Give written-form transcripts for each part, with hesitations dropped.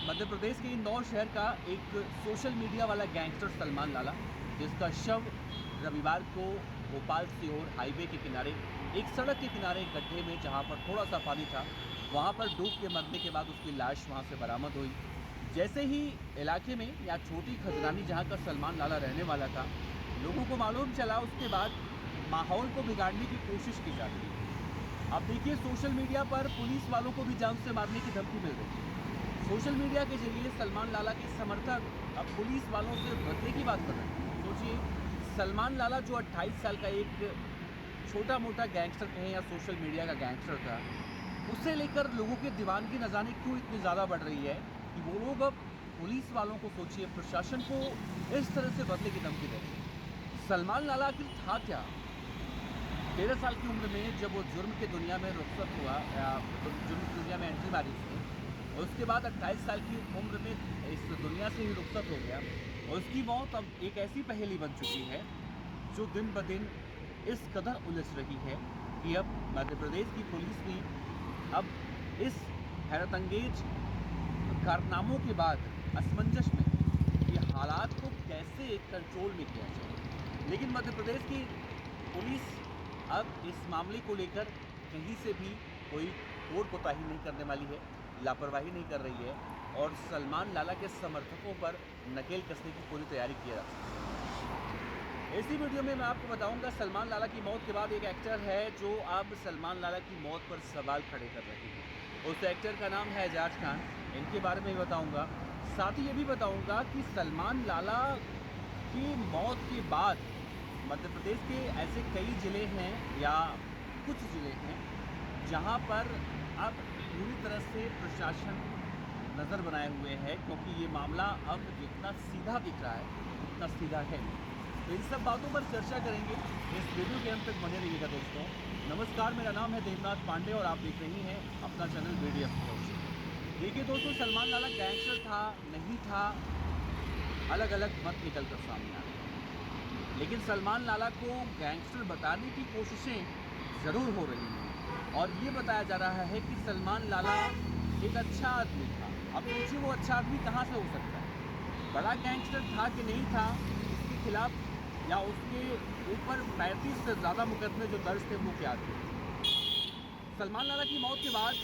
मध्य प्रदेश के इंदौर शहर का एक सोशल मीडिया वाला गैंगस्टर सलमान लाला, जिसका शव रविवार को भोपाल से और हाईवे के किनारे एक सड़क के किनारे एक गड्ढे में, जहां पर थोड़ा सा पानी था, वहां पर डूब के मरने के बाद उसकी लाश वहां से बरामद हुई। जैसे ही इलाके में या छोटी खजरानी जहां का सलमान लाला रहने वाला था, लोगों को मालूम चला, उसके बाद माहौल को बिगाड़ने की कोशिश की जा रही है। अब देखिए, सोशल मीडिया पर पुलिस वालों को भी जान से मारने की धमकी मिल रही है। सोशल मीडिया के जरिए सलमान लाला के समर्थक अब पुलिस वालों से बदले की बात कर रहे हैं। सोचिए, सलमान लाला जो 28 साल का एक छोटा मोटा गैंगस्टर कहें या सोशल मीडिया का गैंगस्टर था, उसे लेकर लोगों की दीवानगी न जाने क्यों इतनी ज़्यादा बढ़ रही है कि वो लोग अब पुलिस वालों को, सोचिए, प्रशासन को इस तरह से बदले की धमकी दे रहे हैं। सलमान लाला आखिर था क्या? 13 साल की उम्र में जब वो जुर्म की दुनिया में रुखसत हुआ, जुर्म की दुनिया में एंट्री मारी उसने, और उसके बाद 28 साल की उम्र में इस दुनिया से ही रुखसत हो गया, और उसकी मौत अब एक ऐसी पहेली बन चुकी है जो दिन ब दिन इस कदर उलझ रही है कि अब मध्य प्रदेश की पुलिस भी अब इस हैरतअंगेज कारनामों के बाद असमंजस में ये हालात को कैसे कंट्रोल में किया जाए। लेकिन मध्य प्रदेश की पुलिस अब इस मामले को लेकर कहीं से भी कोई कोर कोताही नहीं करने वाली है, लापरवाही नहीं कर रही है, और सलमान लाला के समर्थकों पर नकेल कसने की पूरी तैयारी की जा रही है। इसी वीडियो में मैं आपको बताऊंगा, सलमान लाला की मौत के बाद एक एक्टर है जो अब सलमान लाला की मौत पर सवाल खड़े कर रहे हैं। उस एक्टर का नाम है एजाज खान। इनके बारे में भी बताऊँगा, साथ ही ये भी बताऊँगा कि सलमान लाला की मौत के बाद मध्य प्रदेश के ऐसे कई ज़िले हैं या कुछ ज़िले हैं जहां पर अब पूरी तरह से प्रशासन नज़र बनाए हुए है, क्योंकि ये मामला अब जितना सीधा दिख रहा है उतना सीधा है। तो इन सब बातों पर चर्चा करेंगे। इस वीडियो के अंत तक बने रहिएगा दोस्तों। नमस्कार, मेरा नाम है देवनाथ पांडे और आप देख रही हैं अपना चैनल VDF न्यूज़। देखिए दोस्तों, सलमान लाला गैंगस्टर था नहीं था, अलग अलग मत निकल कर सामने आ रहे हैं, लेकिन सलमान लाला को गैंगस्टर बताने की कोशिशें ज़रूर हो रही हैं, और ये बताया जा रहा है कि सलमान लाला एक अच्छा आदमी था। अब सोचिए, वो अच्छा आदमी कहाँ से हो सकता है? बड़ा गैंगस्टर था कि नहीं था, इसके खिलाफ या उसके ऊपर 35 से ज़्यादा मुकदमे जो दर्ज थे वो क्या थे? सलमान लाला की मौत के बाद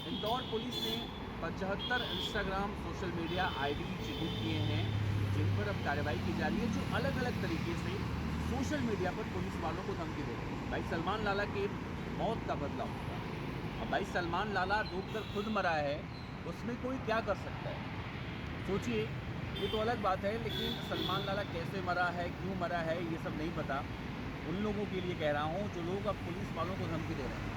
इंदौर पुलिस ने 75 इंस्टाग्राम सोशल मीडिया ID चिन्हित किए हैं, जिन पर अब कार्रवाई की जा रही है, जो अलग अलग तरीके से सोशल मीडिया पर पुलिस वालों को धमकी दे रहे हैं। भाई, सलमान लाला के मौत का बदला होगा। अब भाई, सलमान लाला डूबकर खुद मरा है, उसमें कोई क्या कर सकता है? सोचिए, ये तो अलग बात है, लेकिन सलमान लाला कैसे मरा है, क्यों मरा है, ये सब नहीं पता। उन लोगों के लिए कह रहा हूँ जो लोग अब पुलिस वालों को धमकी दे रहे हैं।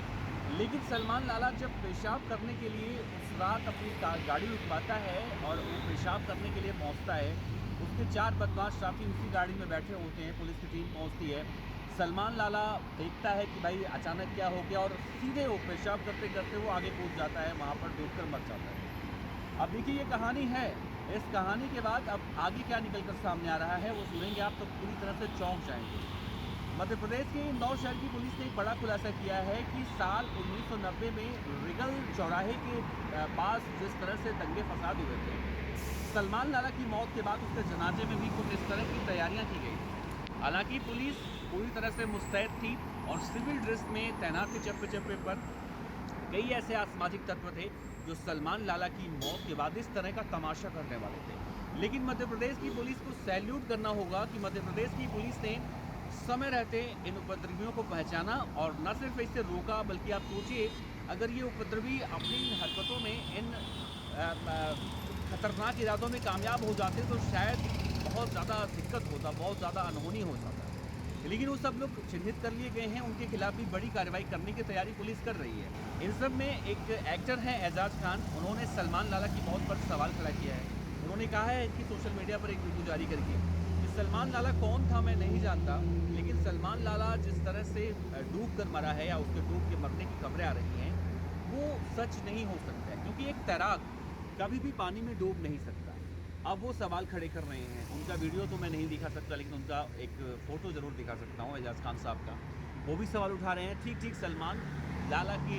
लेकिन सलमान लाला जब पेशाब करने के लिए उस रात अपनी गाड़ी रुकवाता है और वो पेशाब करने के लिए पहुंचता है, उसके 4 बदमाश साथी उसी गाड़ी में बैठे होते हैं, पुलिस की टीम पहुंचती है। सलमान लाला देखता है कि भाई अचानक क्या हो गया, और सीधे वो पेशाब करते करते वो आगे कूद जाता है, वहाँ पर डूबकर मर जाता है। अब देखिए, ये कहानी है। इस कहानी के बाद अब आगे क्या निकल कर सामने आ रहा है वो सुनेंगे आप तो पूरी तरह से चौंक जाएंगे। मध्य प्रदेश के इंदौर शहर की पुलिस ने एक बड़ा खुलासा किया है कि साल 1990 में रिगल चौराहे के पास जिस तरह से दंगे फसाद हुए थे, सलमान लाला की मौत के बाद उसके जनाजे में भी कुछ इस तरह की तैयारियां की गई। हालांकि पुलिस पूरी तरह से मुस्तैद थी और सिविल ड्रेस में तैनात थे चप्पे चप्पे पर। कई ऐसे असामाजिक तत्व थे जो सलमान लाला की मौत के बाद इस तरह का तमाशा करने वाले थे। लेकिन मध्य प्रदेश की पुलिस को सैल्यूट करना होगा कि मध्य प्रदेश की पुलिस ने समय रहते इन उपद्रवियों को पहचाना और न सिर्फ इसे रोका, बल्कि आप सोचिए, अगर ये उपद्रवी अपनी हरकतों में इन खतरनाक इरादों में कामयाब हो जाते तो शायद बहुत ज़्यादा दिक्कत होता, बहुत ज़्यादा अनहोनी हो जाता। लेकिन वो सब लोग चिन्हित कर लिए गए हैं, उनके खिलाफ भी बड़ी कार्रवाई करने की तैयारी पुलिस कर रही है। इन सब में एक एक्टर है एजाज खान, उन्होंने सलमान लाला की मौत पर सवाल खड़ा किया है। उन्होंने कहा है कि सोशल मीडिया पर एक वीडियो जारी करके कि सलमान लाला कौन था मैं नहीं जानता, लेकिन सलमान लाला जिस तरह से डूब कर मरा है या उसके डूब के मरने की खबरें आ रही हैं, वो सच नहीं हो सकता है, क्योंकि एक तैराक कभी भी पानी में डूब नहीं सकता। अब वो सवाल खड़े कर रहे हैं। उनका वीडियो तो मैं नहीं दिखा सकता, लेकिन उनका एक फ़ोटो ज़रूर दिखा सकता हूँ एजाज खान साहब का। वो भी सवाल उठा रहे हैं, ठीक सलमान लाला के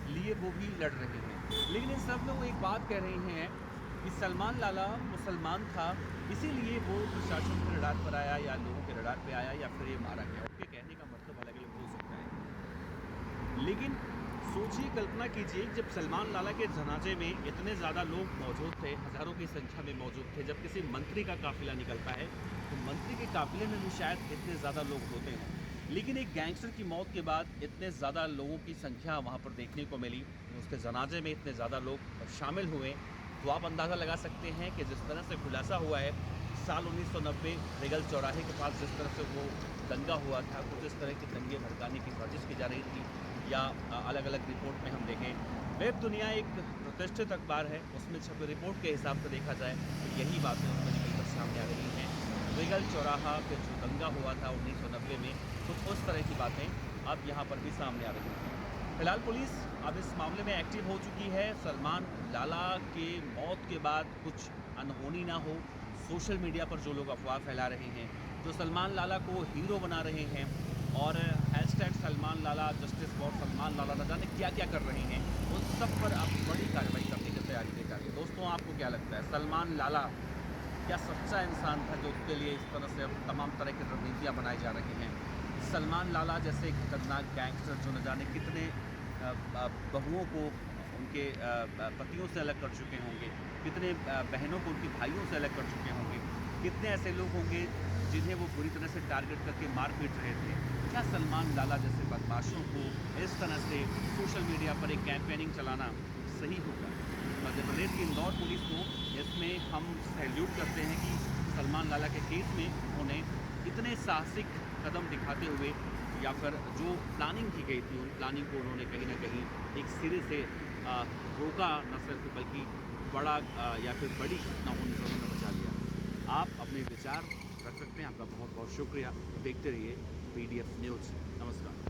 लिए वो भी लड़ रहे हैं। लेकिन इन सब में वो एक बात कह रहे हैं कि सलमान लाला मुसलमान था, इसीलिए वो प्रशासन के रडार पर आया या लोगों के रडार पे आया या फिर ये मारा गया। उनके कहने का मतलब अलग अलग हो सकता है, लेकिन सोचिए, कल्पना कीजिए, जब सलमान लाला के जनाजे में इतने ज़्यादा लोग मौजूद थे, हज़ारों की संख्या में मौजूद थे, जब किसी मंत्री का काफ़िला निकलता है तो मंत्री के काफ़िले में भी शायद इतने ज़्यादा लोग होते हैं, लेकिन एक गैंगस्टर की मौत के बाद इतने ज़्यादा लोगों की संख्या वहाँ पर देखने को मिली, उसके जनाजे में इतने ज़्यादा लोग शामिल हुए, तो आप अंदाज़ा लगा सकते हैं कि जिस तरह से खुलासा हुआ है साल 1990 रेगल चौराहे के पास जिस तरह से वो दंगा हुआ था, कुछ इस तरह के दंगे भड़काने की साजिश की जा रही थी, या अलग अलग रिपोर्ट में हम देखें, वेब दुनिया एक प्रतिष्ठित अखबार है, उसमें छपी रिपोर्ट के हिसाब से देखा जाए तो यही बातें उसमें निकल कर सामने आ रही हैं। रेगल चौराहा पे जो दंगा हुआ था 1990 में, कुछ उस तरह की बातें अब यहाँ पर भी सामने आ रही हैं। फिलहाल पुलिस अब इस मामले में एक्टिव हो चुकी है। सलमान लाला के मौत के बाद कुछ अनहोनी ना हो, सोशल मीडिया पर जो लोग अफवाह फैला रहे हैं, जो सलमान लाला को हीरो बना रहे हैं और hashtag Salman Lala justice for Salman Lala न जाने क्या क्या कर रहे हैं, उन सब पर अब बड़ी कार्रवाई करने की तैयारी की जा रही है। दोस्तों, आपको क्या लगता है, सलमान लाला क्या सच्चा इंसान था जो उसके लिए इस तरह से अब तमाम तरह की रणनीतियाँ बनाई जा रही हैं? सलमान लाला जैसे खतरनाक गैंगस्टर जो न जाने कितने बहुओं को उनके पतियों से अलग कर चुके होंगे, कितने बहनों को उनके भाइयों से अलग कर चुके होंगे, कितने ऐसे लोग होंगे जिन्हें वो बुरी तरह से टारगेट करके मार पीट रहे थे। क्या सलमान लाला जैसे बदमाशों को इस तरह से सोशल मीडिया पर एक कैंपेनिंग चलाना सही होगा? मध्य प्रदेश की इंदौर पुलिस को इसमें हम सैल्यूट करते हैं कि सलमान लाला के केस में उन्होंने इतने साहसिक कदम दिखाते हुए या फिर जो प्लानिंग की गई थी उन प्लानिंग को उन्होंने कहीं ना कहीं एक सिरे से रोका, न सिर्फ बल्कि बड़ा या फिर बड़ी घटना होने से उन्होंने बचा लिया। आप अपने विचार रख सकते हैं। आपका बहुत बहुत शुक्रिया। देखते रहिए PDF न्यूज़। नमस्कार।